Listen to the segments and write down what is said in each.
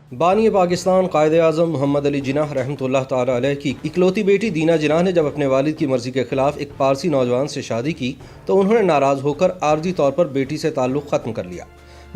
बानी पाकिस्तान कायद आज़म मोहम्मद अली जिन्नाह रहमतुल्लाह ताला अलैह की इकलौती बेटी दीना जिन्नाह ने जब अपने वालिद की मर्ज़ी के खिलाफ एक पारसी नौजवान से शादी की तो उन्होंने नाराज़ होकर आर्जी तौर पर बेटी से ताल्लुक़ ख़त्म कर लिया,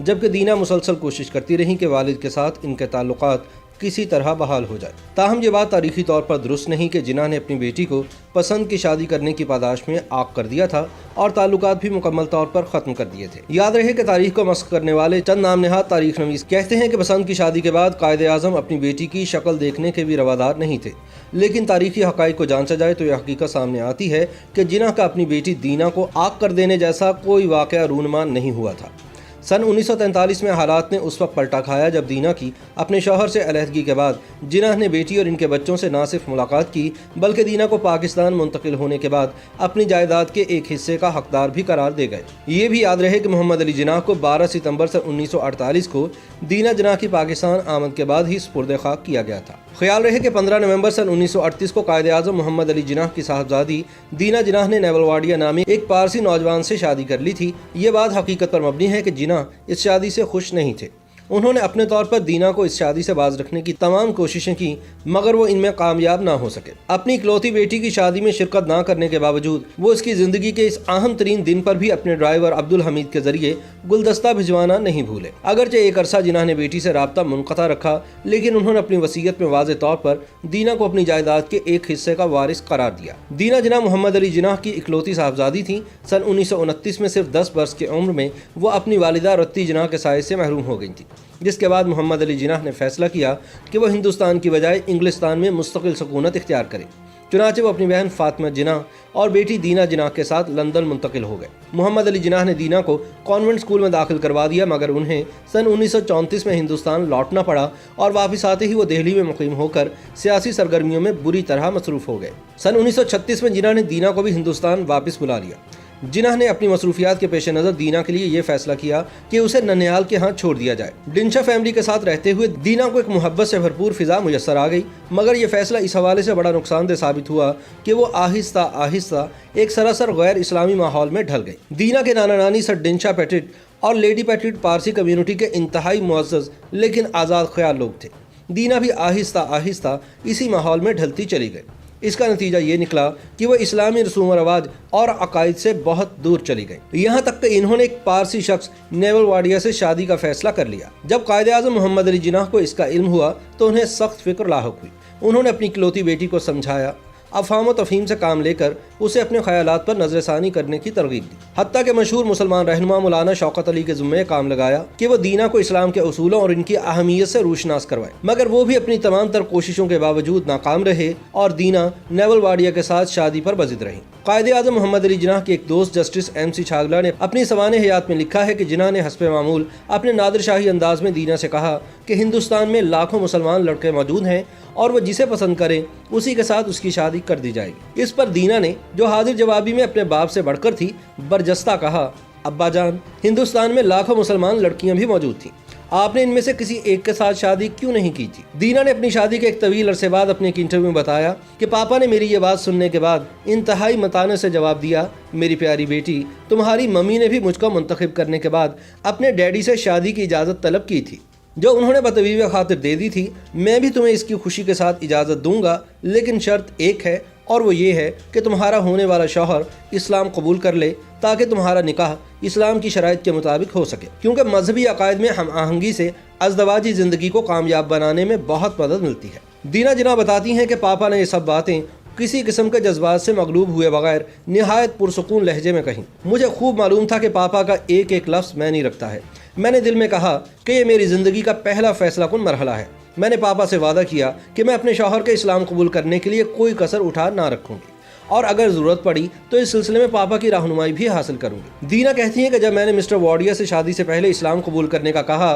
जबकि दीना मुसलसल कोशिश करती रहीं कि वालिद के साथ इनके ताल्लुक़ात किसी तरह बहाल हो जाए। ताहम ये बात तारीख़ी तौर पर दुरुस्त नहीं कि जिन्नाह ने अपनी बेटी को पसंद की शादी करने की पादाश में आग कर दिया था और ताल्लुकात भी मुकम्मल तौर पर ख़त्म कर दिए थे। याद रहे कि तारीख को मस्ख़ करने वाले चंद नाम नहाद तारीख नवीस कहते हैं कि पसंद की शादी के बाद कायद आज़म अपनी बेटी की शक्ल देखने के भी रवादार नहीं थे, लेकिन तारीख़ी हक़ाइक़ को जांचा जाए तो यह हकीकत सामने आती है कि जिन्नाह का अपनी बेटी दीना को आग कर देने जैसा कोई वाक़या रूनुमा नहीं हुआ था। सन 1943 में हालात ने उस वक्त पलटा खाया जब दीना की अपने शौहर से अलहदगी के बाद जिन्नाह ने बेटी और इनके बच्चों से न सिर्फ मुलाकात की बल्कि दीना को पाकिस्तान मुंतकिल होने के बाद अपनी जायदाद के एक हिस्से का हकदार भी करार दे गए। ये भी याद रहे कि मोहम्मद अली जिन्नाह को 12 सितंबर सन 1948 को दीना जिन्नाह की पाकिस्तान आमद के बाद ही सुपुर्द खाक किया गया था। ख्याल रहे कि 15 नवंबर सन 1938 को कायद आज़म मोहम्मद अली जिन्नाह की साहबजादी दीना जिन्नाह ने नेवलवाडिया नामी एक पारसी नौजवान से शादी कर ली थी। ये बात हकीकत पर मबनी है कि जिन्नाह इस शादी से खुश नहीं थे। उन्होंने अपने तौर पर दीना को इस शादी से बाज रखने की तमाम कोशिशें की मगर वो इनमें कामयाब ना हो सके। अपनी इकलौती बेटी की शादी में शिरकत ना करने के बावजूद वो इसकी ज़िंदगी के इस अहम तरीन दिन पर भी अपने ड्राइवर अब्दुल हमीद के जरिए गुलदस्ता भिजवाना नहीं भूले। अगरचे एक अरसा जिन्नाह ने बेटी से राब्ता मुनक़ता रखा, लेकिन उन्होंने अपनी वसीयत में वाज़े तौर पर दीना को अपनी जायदाद के एक हिस्से का वारिस करार दिया। दीना जिन्नाह मोहम्मद अली जिन्नाह की इकलौती साहबजादी थी। सन 1929 में सिर्फ 10 बरस की उम्र में वो अपनी वालिदा रत्ती जिन्नाह के साये से महरूम हो गई थी, जिसके बाद मोहम्मद अली जिन्नाह ने फैसला किया कि वह हिंदुस्तान की बजाय इंग्लिस्तान में मुस्तकिल सकूनत इख्तियार करे। चुनांचे वो अपनी बहन फातिमा जिन्नाह और बेटी दीना जिन्नाह के साथ लंदन मुंतकिल हो गए। मोहम्मद अली जिन्नाह ने दीना को कॉन्वेंट स्कूल में दाखिल करवा दिया, मगर उन्हें सन 1934 में हिंदुस्तान लौटना पड़ा और वापस आते ही वो दिल्ली में मुकीम होकर सियासी सरगर्मियों में बुरी तरह मसरूफ़ हो गए। सन 1936 में जिन्नाह ने दीना को भी हिंदुस्तान वापस बुला लिया। जिन्नाह ने अपनी मसरूफियात के पेश नज़र दीना के लिए ये फैसला किया कि उसे ननिहाल के हाथ छोड़ दिया जाए। डिंशा फैमिली के साथ रहते हुए दीना को एक मोहब्बत से भरपूर फिजा मुयस्सर आ गई, मगर यह फैसला इस हवाले से बड़ा नुकसानदेह साबित हुआ कि वो आहिस्ता आहिस्ता एक सरासर गैर इस्लामी माहौल में ढल गई। दीना के नाना नानी सर डिंशा पेटिट और लेडी पेटिट पारसी कम्यूनिटी के इंतहाई मुअज़्ज़ज़ लेकिन आज़ाद ख्याल लोग थे। दीना भी आहिस्ता आहिस्ता इसी माहौल में ढलती चली गई। इसका नतीजा ये निकला कि वह इस्लामी रसूम व रवाज और अकायद से बहुत दूर चली गई। यहाँ तक कि इन्होंने एक पारसी शख्स नेवलवाडिया से शादी का फैसला कर लिया। जब कायद आज़म मोहम्मद अली जिन्नाह को इसका इल्म हुआ तो उन्हें सख्त फिक्र लाहक हुई। उन्होंने अपनी इकलौती बेटी को समझाया, अफ़हाम व तफ़हीम से काम लेकर उसे अपने ख़यालात पर नज़रसानी करने की तरगीब दी। हत्ता कि मशहूर मुसलमान रहनुमा मौलाना शौकत अली के ज़िम्मे काम लगाया कि वो दीना को इस्लाम के उसूलों और इनकी अहमियत से रूशनास करवाए, मगर वो भी अपनी तमाम तर कोशिशों के बावजूद नाकाम रहे और दीना नेवलवाडिया के साथ शादी पर बज़िद रही। कायद आज़म मोहम्मद अली जिन्नाह के एक दोस्त जस्टिस MC छागला ने अपनी सवाने हयात में लिखा है कि जिन्नाह ने हस्बे मामूल अपने नादिर शाही अंदाज में दीना से कहा कि हिंदुस्तान में लाखों मुसलमान लड़के मौजूद हैं और वह जिसे पसंद करे उसी के साथ उसकी शादी कर दी जाएगी। इस पर दीना ने, जो हाजिर जवाबी में अपने बाप से बढ़कर थी, बरजस्ता कहा, अब्बा जान, हिंदुस्तान में लाखों मुसलमान लड़कियां भी मौजूद थीं, आपने इनमें से किसी एक के साथ शादी क्यों नहीं की थी। दीना ने अपनी शादी के एक तवील अरसे बाद अपने एक इंटरव्यू में बताया कि पापा ने मेरी ये बात सुनने के बाद इंतहाई मताने से जवाब दिया, मेरी प्यारी बेटी, तुम्हारी मम्मी ने भी मुझको मुंतखब करने के बाद अपने डैडी से शादी की इजाज़त तलब की थी, जो उन्होंने बतवीव खातिर दे दी थी। मैं भी तुम्हें इसकी खुशी के साथ इजाज़त दूंगा, लेकिन शर्त एक है और वो ये है कि तुम्हारा होने वाला शौहर इस्लाम कबूल कर ले ताकि तुम्हारा निकाह इस्लाम की शराइत के मुताबिक हो सके, क्योंकि मजहबी अकायद में हम आहंगी से अज़दवाजी ज़िंदगी को कामयाब बनाने में बहुत मदद मिलती है। दीना जिन्नाह बताती हैं कि पापा ने ये सब बातें किसी किस्म के जज्बात से मगलूब हुए बगैर निहायत पुरसुकून लहजे में कहीं। मुझे खूब मालूम था कि पापा का एक एक लफ्ज़ मैं नहीं रखता है। मैंने दिल में कहा कि ये मेरी ज़िंदगी का पहला फैसला कुन मरहला है। मैंने पापा से वादा किया कि मैं अपने शौहर के इस्लाम कबूल करने के लिए कोई कसर उठा ना रखूँगी और अगर ज़रूरत पड़ी तो इस सिलसिले में पापा की रहनुमाई भी हासिल करूँगी। दीना कहती हैं कि जब मैंने मिस्टर वाडिया से शादी से पहले इस्लाम कबूल करने का कहा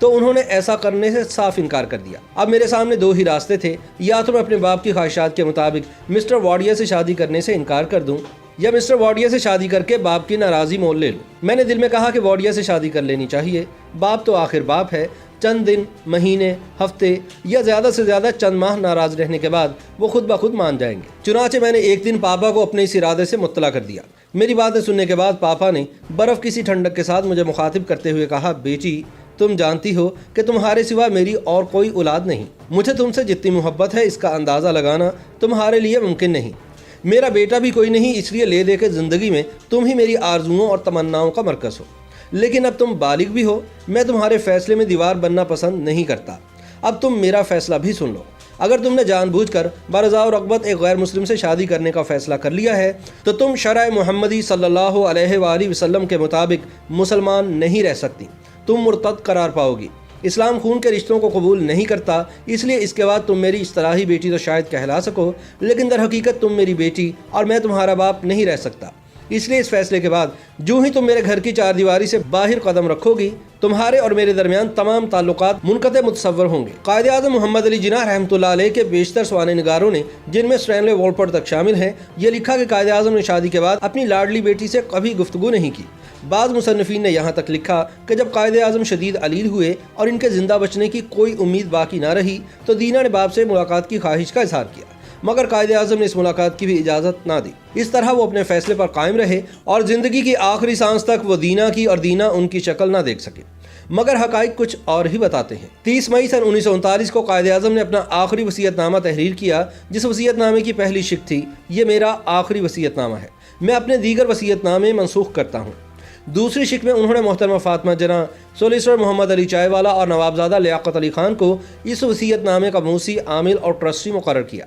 तो उन्होंने ऐसा करने से साफ इनकार कर दिया। अब मेरे सामने दो ही रास्ते थे, या तो मैं अपने बाप की ख्वाहिशात के मुताबिक मिस्टर वाडिया से शादी करने से इनकार कर दूं या मिस्टर वाडिया से शादी करके बाप की नाराज़ी मोल ले लूं। मैंने दिल में कहा कि वाडिया से शादी कर लेनी चाहिए। बाप तो आखिर बाप है। चंद दिन, महीने, हफ्ते या ज़्यादा से ज़्यादा चंद माह नाराज़ रहने के बाद वो खुद ब खुद मान जाएंगे। चुनांचे मैंने एक दिन पापा को अपने इस इरादे से मुत्तला कर दिया। मेरी बातें सुनने के बाद पापा ने बर्फ़ किसी ठंडक के साथ मुझे मुखातिब करते हुए कहा, बेटी تم جانتی ہو کہ تمہارے سوا میری اور کوئی اولاد نہیں. مجھے تم سے جتنی محبت ہے اس کا اندازہ لگانا تمہارے لیے ممکن نہیں. میرا بیٹا بھی کوئی نہیں، اس لیے لے دے کے زندگی میں تم ہی میری آرزوؤں اور تمناؤں کا مرکز ہو. لیکن اب تم بالغ بھی ہو، میں تمہارے فیصلے میں دیوار بننا پسند نہیں کرتا. اب تم میرا فیصلہ بھی سن لو. اگر تم نے جان بوجھ کر برضا و رغبت ایک غیر مسلم سے شادی کرنے کا فیصلہ کر لیا ہے تو تم شرع محمدی صلی اللہ علیہ وآلہ وسلم کے مطابق مسلمان نہیں رہ سکتی. تم مرتد قرار پاؤ گی. اسلام خون کے رشتوں کو قبول نہیں کرتا، اس لیے اس کے بعد تم میری اصطلاحی بیٹی تو شاید کہلا سکو، لیکن در حقیقت تم میری بیٹی اور میں تمہارا باپ نہیں رہ سکتا. اس لیے اس فیصلے کے بعد جو ہی تم میرے گھر کی چار دیواری سے باہر قدم رکھو گی، تمہارے اور میرے درمیان تمام تعلقات منقطع متصور ہوں گے. قائد اعظم محمد علی جناح رحمۃ اللہ علیہ کے بیشتر سوانح نگاروں نے، جن میں اسٹینلے وولپرٹ تک شامل ہیں، یہ لکھا کہ قائد اعظم نے شادی کے بعد اپنی لاڈلی بیٹی سے کبھی گفتگو نہیں کی. بعض مصنفین نے یہاں تک لکھا کہ جب قائد اعظم شدید علیل ہوئے اور ان کے زندہ بچنے کی کوئی امید باقی نہ رہی تو دینا نے باپ سے ملاقات کی خواہش کا اظہار کیا، مگر قائد اعظم نے اس ملاقات کی بھی اجازت نہ دی. اس طرح وہ اپنے فیصلے پر قائم رہے اور زندگی کی آخری سانس تک وہ دینا کی اور دینا ان کی شکل نہ دیکھ سکے. مگر حقائق کچھ اور ہی بتاتے ہیں. 30 مئی سن 1939 کو قائد اعظم نے اپنا آخری وصیت نامہ تحریر کیا، جس وصیت نامے کی پہلی شق تھی: یہ میرا آخری وصیت نامہ ہے، میں اپنے دیگر وصیت نامے منسوخ کرتا ہوں. دوسری شق میں انہوں نے محترمہ فاطمہ جناح، سولیسٹر محمد علی چائے والا اور نوابزادہ لیاقت علی خان کو اس وصیت نامے کا موسی، عامل اور ٹرسٹی مقرر کیا.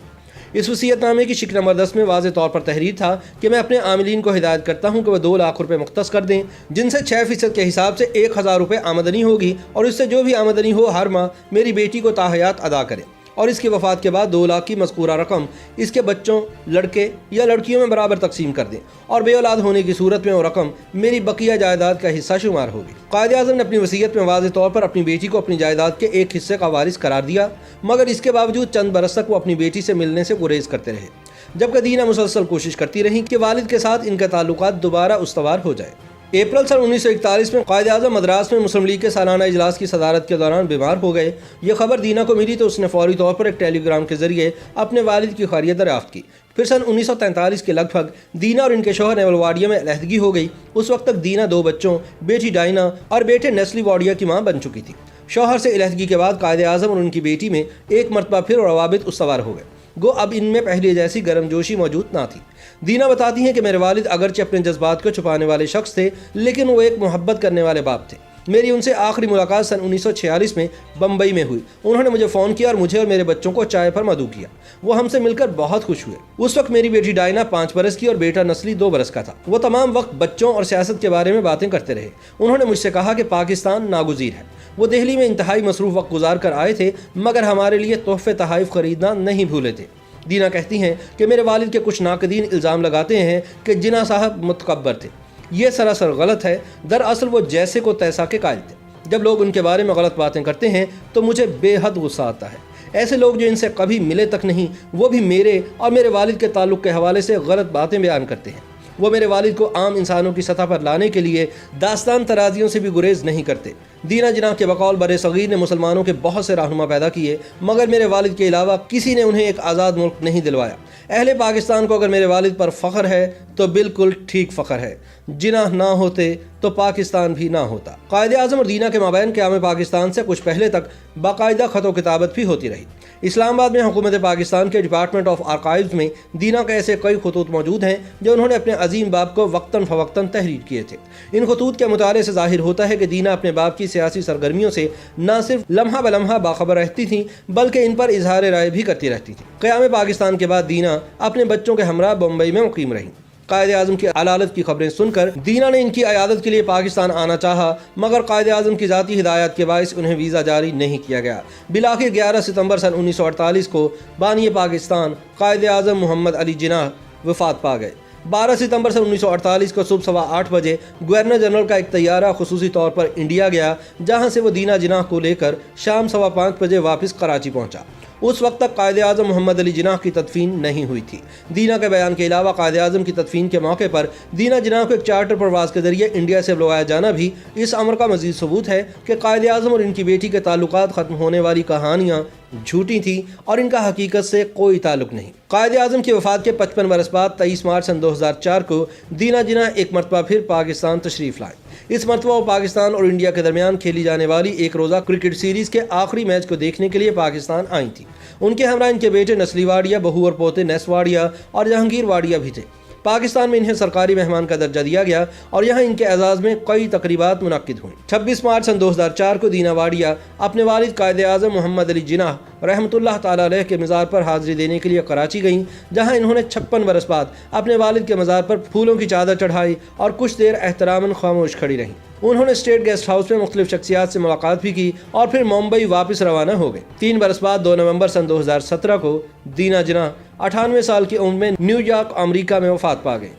اس وصیت نامے کی شق نمبر 10 میں واضح طور پر تحریر تھا کہ میں اپنے عاملین کو ہدایت کرتا ہوں کہ وہ 2 لاکھ روپے مختص کر دیں، جن سے 6% کے حساب سے 1000 روپے آمدنی ہوگی، اور اس سے جو بھی آمدنی ہو ہر ماہ میری بیٹی کو تاحیات ادا کریں، اور اس کی وفات کے بعد 2 لاکھ کی مذکورہ رقم اس کے بچوں، لڑکے یا لڑکیوں میں برابر تقسیم کر دیں، اور بے اولاد ہونے کی صورت میں وہ رقم میری بقیہ جائیداد کا حصہ شمار ہوگی. قائد اعظم نے اپنی وصیت میں واضح طور پر اپنی بیٹی کو اپنی جائیداد کے ایک حصے کا وارث قرار دیا، مگر اس کے باوجود چند برس تک وہ اپنی بیٹی سے ملنے سے گریز کرتے رہے، جبکہ دینا مسلسل کوشش کرتی رہیں کہ والد کے ساتھ ان کے تعلقات دوبارہ استوار ہو جائے. اپریل سن 1941 میں قائد اعظم مدراس میں مسلم لیگ کے سالانہ اجلاس کی صدارت کے دوران بیمار ہو گئے. یہ خبر دینا کو ملی تو اس نے فوری طور پر ایک ٹیلی گرام کے ذریعے اپنے والد کی خیریت دریافت کی. پھر سن 1943 کے لگ بھگ دینا اور ان کے شوہر نیول واڈیا میں علیحدگی ہو گئی. اس وقت تک دینا 2 بچوں، بیٹی ڈائنا اور بیٹے نیسلی واڈیا کی ماں بن چکی تھی. شوہر سے علیحدگی کے بعد قائد اعظم اور ان کی بیٹی میں ایک مرتبہ پھر روابط استوار ہو گئے، گو اب ان میں پہلے جیسی گرم جوشی موجود نہ تھی. دینا بتاتی ہیں کہ میرے والد اگرچہ اپنے جذبات کو چھپانے والے شخص تھے، لیکن وہ ایک محبت کرنے والے باپ تھے. میری ان سے آخری ملاقات سن 1946 میں بمبئی میں ہوئی. انہوں نے مجھے فون کیا اور مجھے اور میرے بچوں کو چائے پر مدعو کیا. وہ ہم سے مل کر بہت خوش ہوئے. اس وقت میری بیٹی ڈائنا 5 برس کی اور بیٹا نسلی 2 برس کا تھا. وہ تمام وقت بچوں اور سیاست کے بارے میں باتیں کرتے رہے. انہوں نے مجھ سے کہا کہ پاکستان ناگزیر ہے. وہ دہلی میں انتہائی مصروف وقت گزار کر آئے تھے، مگر ہمارے لیے تحفے تحائف خریدنا نہیں بھولے تھے. دینا کہتی ہیں کہ میرے والد کے کچھ ناقدین الزام لگاتے ہیں کہ جناح صاحب متکبر تھے. یہ سراسر غلط ہے. دراصل وہ جیسے کو تیسا کے قائل تھے. جب لوگ ان کے بارے میں غلط باتیں کرتے ہیں تو مجھے بے حد غصہ آتا ہے. ایسے لوگ جو ان سے کبھی ملے تک نہیں، وہ بھی میرے اور میرے والد کے تعلق کے حوالے سے غلط باتیں بیان کرتے ہیں. وہ میرے والد کو عام انسانوں کی سطح پر لانے کے لیے داستان ترازیوں سے بھی گریز نہیں کرتے. دینا جناح کے بقول بر صغیر نے مسلمانوں کے بہت سے رہنما پیدا کیے، مگر میرے والد کے علاوہ کسی نے انہیں ایک آزاد ملک نہیں دلوایا. اہل پاکستان کو اگر میرے والد پر فخر ہے تو بالکل ٹھیک فخر ہے. جناح نہ ہوتے تو پاکستان بھی نہ ہوتا. قائد اعظم اور دینا کے مابین قیام پاکستان سے کچھ پہلے تک باقاعدہ خط و کتابت بھی ہوتی رہی. اسلام آباد میں حکومت پاکستان کے ڈپارٹمنٹ آف آرکائیوز میں دینا کے ایسے کئی خطوط موجود ہیں جو انہوں نے اپنے عظیم باپ کو وقتاً فوقتاً تحریر کیے تھے. ان خطوط کے مطالعے سے ظاہر ہوتا ہے کہ دینا اپنے باپ کی سیاسی سرگرمیوں سے نہ صرف لمحہ بلمحہ باخبر رہتی تھیں، بلکہ ان پر اظہار رائے بھی کرتی رہتی تھیں. قیام پاکستان کے بعد دینا اپنے بچوں کے ہمراہ بمبئی میں مقیم رہیں. قائد اعظم کی علالت کی خبریں سن کر دینا نے ان کی عیادت کے لیے پاکستان آنا چاہا، مگر قائد اعظم کی ذاتی ہدایات کے باعث انہیں ویزا جاری نہیں کیا گیا. بالآخر 11 ستمبر سن 1948 کو بانی پاکستان قائد اعظم محمد علی جناح وفات پا گئے. 12 ستمبر سن 1948 کو صبح 8:15 بجے گورنر جنرل کا ایک طیارہ خصوصی طور پر انڈیا گیا، جہاں سے وہ دینا جناح کو لے کر شام 5:15 بجے واپس کراچی پہنچا. اس وقت تک قائد اعظم محمد علی جناح کی تدفین نہیں ہوئی تھی. دینا کے بیان کے علاوہ قائد اعظم کی تدفین کے موقع پر دینا جناح کو ایک چارٹر پرواز کے ذریعے انڈیا سے بلوایا جانا بھی اس امر کا مزید ثبوت ہے کہ قائد اعظم اور ان کی بیٹی کے تعلقات ختم ہونے والی کہانیاں جھوٹی تھیں اور ان کا حقیقت سے کوئی تعلق نہیں. قائد اعظم کی وفات کے 55 برس بعد 23 مارچ سن 2004 کو دینا جناح ایک مرتبہ پھر پاکستان تشریف لائے. इस मरतबा वो पाकिस्तान और इंडिया के दरमियान खेली जाने वाली एक रोज़ा क्रिकेट सीरीज़ के आखिरी मैच को देखने के लिए पाकिस्तान आई थी। उनके हमरा इनके बेटे नस्ली वाडिया, बहू और पोते नैस वाडिया और जहांगीर वाडिया भी थे। पाकिस्तान में इन्हें सरकारी मेहमान का दर्जा दिया गया और यहाँ इनके एजाज़ में कई तकरीबात मुनक्किद हुई। 26 मार्च सन 2004 को दीना वाडिया अपने वालिद कायद-ए-आज़म मोहम्मद अली जिन्नाह रहमतुल्लाह ताला अलैह के मज़ार पर हाज़िरी देने के लिए कराची गईं, जहाँ इन्होंने 56 बरस बाद अपने वालिद के मज़ार पर फूलों की चादर चढ़ाई और कुछ देर एहतरामन खामोश खड़ी रहीं। उन्होंने स्टेट गेस्ट हाउस में मुख्तलिफ शख्सियात से मुलाकात भी की और फिर मुंबई वापस रवाना हो गए। 3 बरस बाद 2 नवंबर सन 2017 को दीना जिन्नाह 98 साल की उम्र में न्यूयॉर्क अमेरिका में वफात पा गए।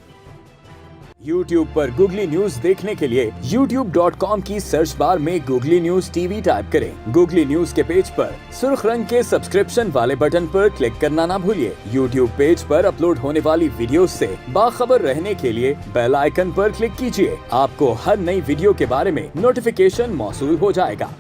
YouTube पर गूगली न्यूज देखने के लिए youtube.com की सर्च बार में गूगली न्यूज टीवी टाइप करें। गूगली न्यूज के पेज पर सुर्ख रंग के सब्सक्रिप्शन वाले बटन पर क्लिक करना ना भूलिए। YouTube पेज पर अपलोड होने वाली वीडियोस से बाखबर रहने के लिए बेल आइकन पर क्लिक कीजिए। आपको हर नई वीडियो के बारे में नोटिफिकेशन मौसूल हो जाएगा।